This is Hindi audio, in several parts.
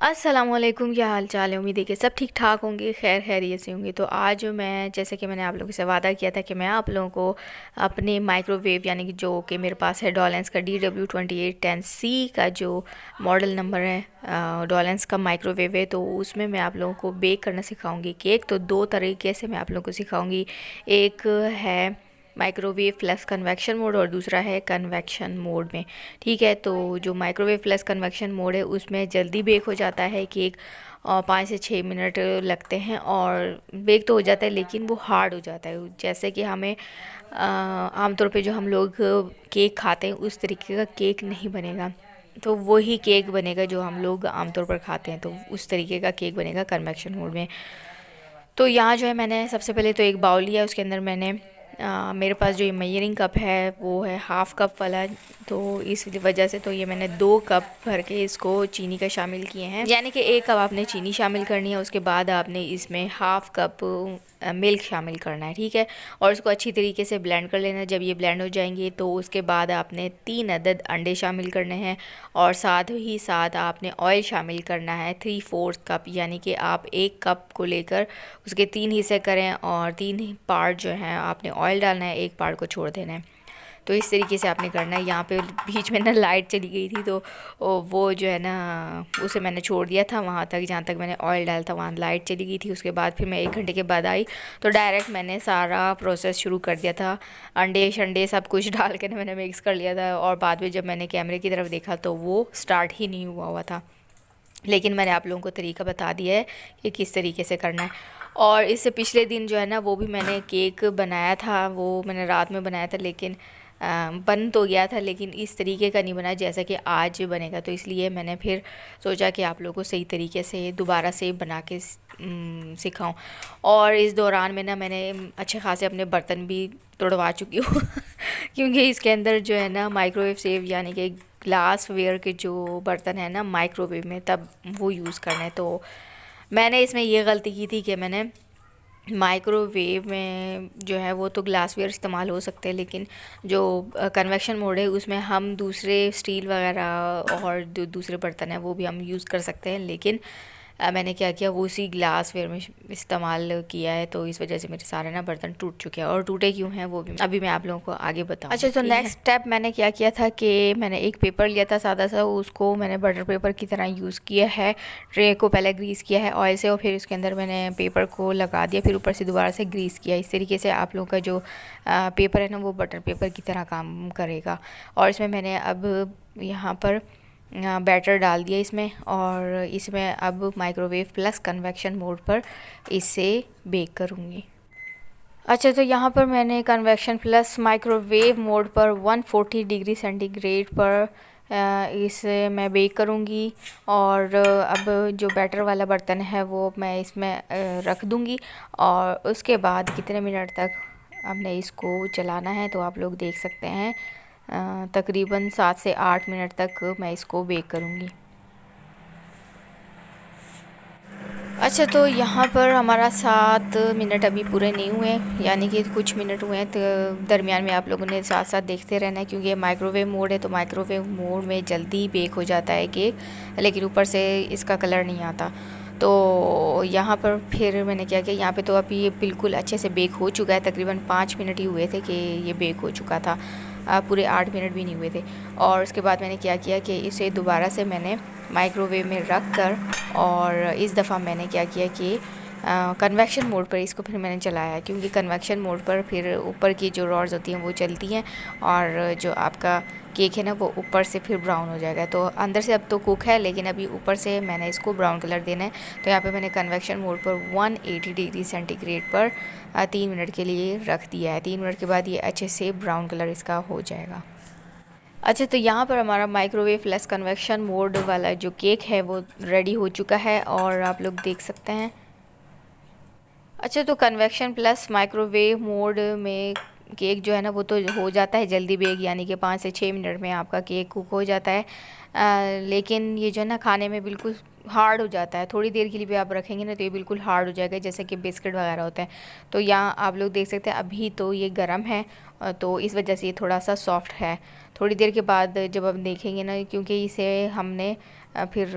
अस्सलामुअलैकुम, क्या हाल चाल है। उम्मीद है कि सब ठीक ठाक होंगे, खैर खैरियत से होंगे। तो आज मैं, जैसे कि मैंने आप लोगों से वादा किया था कि मैं आप लोगों को अपने माइक्रोवेव, यानी कि जो कि मेरे पास है डॉलेंस का DW2810C का जो मॉडल नंबर है, डॉलेंस का माइक्रोवेव है, तो उसमें मैं आप लोगों को बेक करना सिखाऊंगी केक। तो दो तरीके से मैं आप लोगों को सिखाऊंगी। एक है माइक्रोवेव प्लस कन्वेक्शन मोड और दूसरा है कन्वेक्शन मोड में। ठीक है, तो जो माइक्रोवेव प्लस कन्वेक्शन मोड है उसमें जल्दी बेक हो जाता है केक, 5 से 6 मिनट लगते हैं और बेक तो हो जाता है, लेकिन वो हार्ड हो जाता है। जैसे कि हमें आमतौर पे जो हम लोग केक खाते हैं उस तरीके का केक नहीं बनेगा। तो वही केक बनेगा जो हम लोग आमतौर पर खाते हैं, तो उस तरीके का केक बनेगा कन्वेक्शन मोड में। तो यहाँ जो है, मैंने सबसे पहले तो एक बाउल लिया, उसके अंदर मैंने मेरे पास जो ये मेजरिंग कप है वो है हाफ़ कप वाला। तो इस वजह से तो ये मैंने 2 कप भर के इसको चीनी का शामिल किए हैं, यानी कि 1 कप आपने चीनी शामिल करनी है, उसके बाद आपने इसमें हाफ़ कप मिल्क शामिल करना है। ठीक है, और उसको अच्छी तरीके से ब्लेंड कर लेना है। जब ये ब्लेंड हो जाएंगे तो उसके बाद आपने 3 अदद अंडे शामिल करने हैं और साथ ही साथ आपने ऑयल शामिल करना है 3/4 कप, यानी कि आप 1 कप को लेकर उसके 3 हिस्से करें और 3 पार्ट जो हैं आपने ऑयल डालना है, 1 पार्ट को छोड़ देना है। तो इस तरीके से आपने करना है। यहाँ पे बीच में ना लाइट चली गई थी, तो वो जो है ना उसे मैंने छोड़ दिया था वहाँ तक जहाँ तक मैंने ऑयल डाला था, वहाँ लाइट चली गई थी। उसके बाद फिर मैं 1 घंटे के बाद आई तो डायरेक्ट मैंने सारा प्रोसेस शुरू कर दिया था। अंडे शंडे सब कुछ डाल के ना मैंने मिक्स कर लिया था और बाद में जब मैंने कैमरे की तरफ देखा तो वो स्टार्ट ही नहीं हुआ था। लेकिन मैंने आप लोगों को तरीका बता दिया है कि किस तरीके से करना है। और इससे पिछले दिन जो है ना वो भी मैंने केक बनाया था, वो मैंने रात में बनाया था, लेकिन बन तो गया था, लेकिन इस तरीके का नहीं बना जैसा कि आज बनेगा। तो इसलिए मैंने फिर सोचा कि आप लोगों को सही तरीके से दोबारा से बना के सिखाऊं। और इस दौरान में ना मैंने अच्छे खासे अपने बर्तन भी तोड़वा चुकी हूँ क्योंकि इसके अंदर जो है ना माइक्रोवेव सेव, यानी कि ग्लास वेयर के जो बर्तन है ना माइक्रोवेव में, तब वो यूज़ करना है। तो मैंने इसमें ये गलती की थी कि मैंने माइक्रोवेव में जो है वो तो ग्लासवेयर इस्तेमाल हो सकते हैं, लेकिन जो कन्वेक्शन मोड है उसमें हम दूसरे स्टील वगैरह और जो दूसरे बर्तन हैं वो भी हम यूज़ कर सकते हैं। लेकिन मैंने क्या किया, वो उसी ग्लासवेयर में इस्तेमाल किया है, तो इस वजह से मेरे सारे ना बर्तन टूट चुके हैं। और टूटे क्यों हैं वो भी अभी मैं आप लोगों को आगे बताऊँ। अच्छा, तो नेक्स्ट स्टेप मैंने क्या किया था कि मैंने एक पेपर लिया था सादा सा, उसको मैंने बटर पेपर की तरह यूज़ किया है। ट्रे को पहले ग्रीस किया है ऑयल से और फिर उसके अंदर मैंने पेपर को लगा दिया, फिर ऊपर से दोबारा से ग्रीस किया। इस तरीके से आप लोगों का जो पेपर है ना वो बटर पेपर की तरह काम करेगा। और इसमें मैंने अब यहाँ पर बैटर डाल दिया इसमें, और इसमें अब माइक्रोवेव प्लस कन्वेक्शन मोड पर इसे बेक करूँगी। अच्छा, तो यहाँ पर मैंने कन्वेक्शन प्लस माइक्रोवेव मोड पर 140 डिग्री सेंटीग्रेड पर इसे मैं बेक करूँगी। और अब जो बैटर वाला बर्तन है वो मैं इसमें रख दूँगी और उसके बाद कितने मिनट तक हमने इसको चलाना है तो आप लोग देख सकते हैं। तकरीबन 7 से 8 मिनट तक मैं इसको बेक करूँगी। अच्छा, तो यहाँ पर हमारा 7 मिनट अभी पूरे नहीं हुए, यानी कि कुछ मिनट हुए हैं। तो दरमियान में आप लोगों ने साथ साथ देखते रहना है, क्योंकि ये माइक्रोवेव मोड है तो माइक्रोवेव मोड में जल्दी बेक हो जाता है केक, लेकिन ऊपर से इसका कलर नहीं आता। तो यहाँ पर फिर मैंने क्या किया, यहाँ पे तो अभी ये बिल्कुल अच्छे से बेक हो चुका है। तकरीबन 5 मिनट ही हुए थे कि ये बेक हो चुका था, पूरे 8 मिनट भी नहीं हुए थे। और उसके बाद मैंने क्या किया कि इसे दोबारा से मैंने माइक्रोवेव में रख कर, और इस दफ़ा मैंने क्या किया कि कन्वेक्शन मोड पर इसको फिर मैंने चलाया, क्योंकि कन्वेक्शन मोड पर फिर ऊपर की जो रॉड्स होती हैं वो चलती हैं और जो आपका केक है ना वो ऊपर से फिर ब्राउन हो जाएगा। तो अंदर से अब तो कुक है, लेकिन अभी ऊपर से मैंने इसको ब्राउन कलर देना है। तो यहाँ पे मैंने कन्वेक्शन मोड पर 180 डिग्री सेंटीग्रेड पर 3 मिनट के लिए रख दिया है। 3 मिनट के बाद ये अच्छे से ब्राउन कलर इसका हो जाएगा। अच्छा, तो यहाँ पर हमारा माइक्रोवेव प्लस कन्वेक्शन मोड वाला जो केक है वो रेडी हो चुका है और आप लोग देख सकते हैं। अच्छा, तो कन्वेक्शन प्लस माइक्रोवेव मोड में केक जो है ना वो तो हो जाता है जल्दी बेक, यानी कि 5 से 6 मिनट में आपका केक कुक हो जाता है। लेकिन ये जो है ना खाने में बिल्कुल हार्ड हो जाता है। थोड़ी देर के लिए भी आप रखेंगे ना तो ये बिल्कुल हार्ड हो जाएगा, जैसे कि बिस्किट वगैरह होते हैं। तो यहाँ आप लोग देख सकते हैं अभी तो ये गर्म है, तो इस वजह से ये थोड़ा सा सॉफ्ट है। थोड़ी देर के बाद जब हम देखेंगे ना, क्योंकि इसे हमने फिर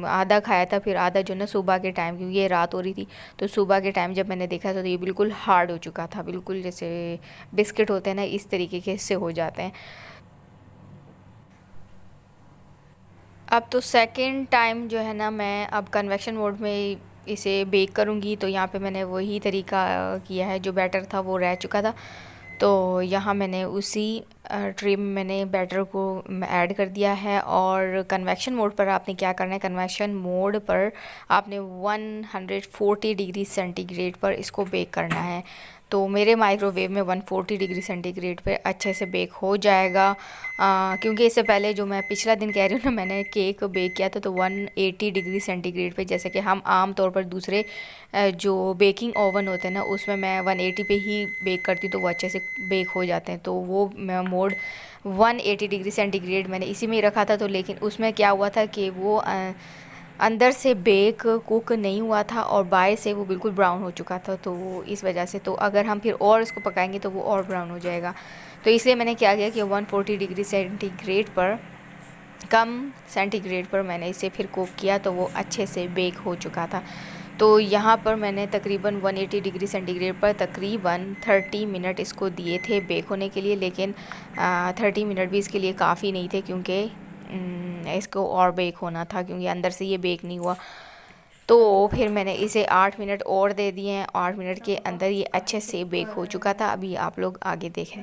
आधा खाया था, फिर आधा जो ना सुबह के टाइम, क्योंकि ये रात हो रही थी, तो सुबह के टाइम जब मैंने देखा था तो ये बिल्कुल हार्ड हो चुका था, बिल्कुल जैसे बिस्किट होते हैं ना, इस तरीके के से हो जाते हैं। अब तो सेकंड टाइम जो है ना, मैं अब कन्वेक्शन मोड में इसे बेक करूँगी। तो यहाँ पे मैंने वही तरीका किया है, जो बैटर था वो रह चुका था, तो यहाँ मैंने उसी ट्रे में मैंने बैटर को ऐड कर दिया है। और कन्वेक्शन मोड पर आपने क्या करना है, कन्वेक्शन मोड पर आपने 140 डिग्री सेंटीग्रेड पर इसको बेक करना है। तो मेरे माइक्रोवेव में 140 डिग्री सेंटीग्रेड पे अच्छे से बेक हो जाएगा। क्योंकि इससे पहले जो मैं पिछला दिन कह रही हूँ ना, मैंने केक बेक किया था तो 180 डिग्री सेंटीग्रेड पे, जैसे कि हम आम तौर पर दूसरे जो बेकिंग ओवन होते हैं ना, उसमें मैं 180 पे ही बेक करती हूँ, तो वो अच्छे से बेक हो जाते हैं। तो वो मैं मोड 180 डिग्री सेंटीग्रेड मैंने इसी में ही रखा था। तो लेकिन उसमें क्या हुआ था कि वो अंदर से बेक कुक नहीं हुआ था और बाहर से वो बिल्कुल ब्राउन हो चुका था। तो इस वजह से, तो अगर हम फिर और इसको पकाएंगे तो वो और ब्राउन हो जाएगा। तो इसलिए मैंने क्या किया कि 140 डिग्री सेंटीग्रेड पर, कम सेंटीग्रेड पर मैंने इसे फिर कुक किया, तो वो अच्छे से बेक हो चुका था। तो यहाँ पर मैंने तकरीबन 180 डिग्री सेंटीग्रेड पर तकरीबन 30 मिनट इसको दिए थे बेक होने के लिए। लेकिन 30 मिनट भी इसके लिए काफ़ी नहीं थे, क्योंकि इसको और बेक होना था, क्योंकि अंदर से ये बेक नहीं हुआ। तो फिर मैंने इसे 8 मिनट और दे दिए हैं। 8 मिनट के अंदर ये अच्छे से बेक हो चुका था। अभी आप लोग आगे देखें।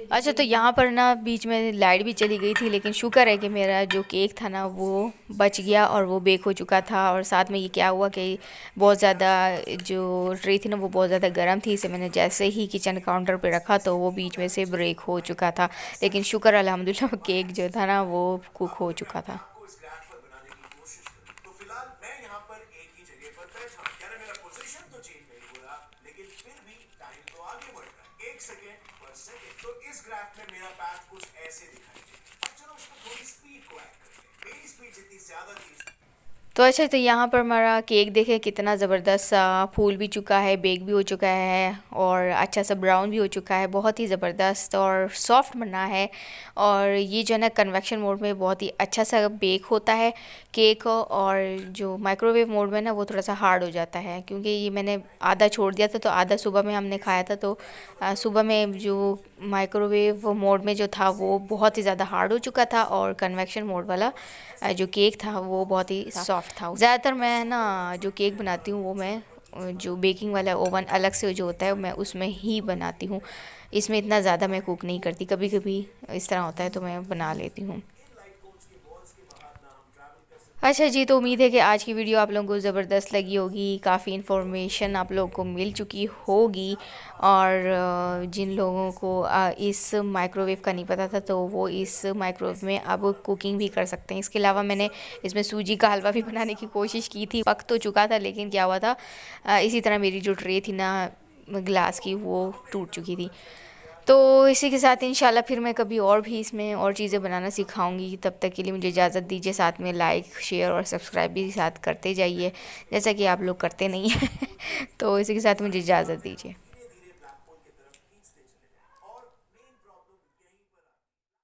अच्छा, तो यहाँ पर ना बीच में लाइट भी चली गई थी, लेकिन शुक्र है कि मेरा जो केक था ना वो बच गया और वो बेक हो चुका था। और साथ में ये क्या हुआ कि बहुत ज़्यादा जो ट्रे थी ना वो बहुत ज़्यादा गर्म थी। इसे मैंने जैसे ही किचन काउंटर पे रखा तो वो बीच में से ब्रेक हो चुका था। लेकिन शुक्र अल्हम्दुलिल्लाह केक जो था ना वो कुक हो चुका था। तो इस ग्राफ में मेरा पाथ कुछ ऐसे दिखाई देगा। अब चलो उसमें थोड़ी स्पीड को ऐड करते हैं। मेरी स्पीड जितनी ज़्यादा थी। तो अच्छा, तो यहाँ पर हमारा केक देखे कितना ज़बरदस्त सा फूल भी चुका है, बेक भी हो चुका है और अच्छा सा ब्राउन भी हो चुका है। बहुत ही ज़बरदस्त और सॉफ्ट बना है। और ये जो है ना कन्वेक्शन मोड में बहुत ही अच्छा सा बेक होता है केक। और जो माइक्रोवेव मोड में ना वो थोड़ा सा हार्ड हो जाता है, क्योंकि ये मैंने आधा छोड़ दिया था, तो आधा सुबह में हमने खाया था। तो सुबह में जो माइक्रोवेव मोड में जो था वो बहुत ही ज़्यादा हार्ड हो चुका था, और कन्वेक्शन मोड वाला जो केक था वो बहुत ही सॉफ्ट था। ज़्यादातर मैं ना जो केक बनाती हूँ वो मैं जो बेकिंग वाला ओवन अलग से जो होता है मैं उसमें ही बनाती हूँ। इसमें इतना ज़्यादा मैं कुक नहीं करती, कभी कभी इस तरह होता है तो मैं बना लेती हूँ। अच्छा जी, तो उम्मीद है कि आज की वीडियो आप लोगों को ज़बरदस्त लगी होगी, काफ़ी इन्फॉर्मेशन आप लोगों को मिल चुकी होगी। और जिन लोगों को इस माइक्रोवेव का नहीं पता था तो वो इस माइक्रोवेव में अब कुकिंग भी कर सकते हैं। इसके अलावा मैंने इसमें सूजी का हलवा भी बनाने की कोशिश की थी, पक तो चुका था, लेकिन क्या हुआ था इसी तरह मेरी जो ट्रे थी ना ग्लास की वो टूट चुकी थी। तो इसी के साथ इंशाल्लाह फिर मैं कभी और भी इसमें और चीज़ें बनाना सिखाऊंगी। तब तक के लिए मुझे इजाज़त दीजिए। साथ में लाइक शेयर और सब्सक्राइब भी साथ करते जाइए, जैसा कि आप लोग करते नहीं हैं। तो इसी के साथ मुझे इजाज़त दीजिए।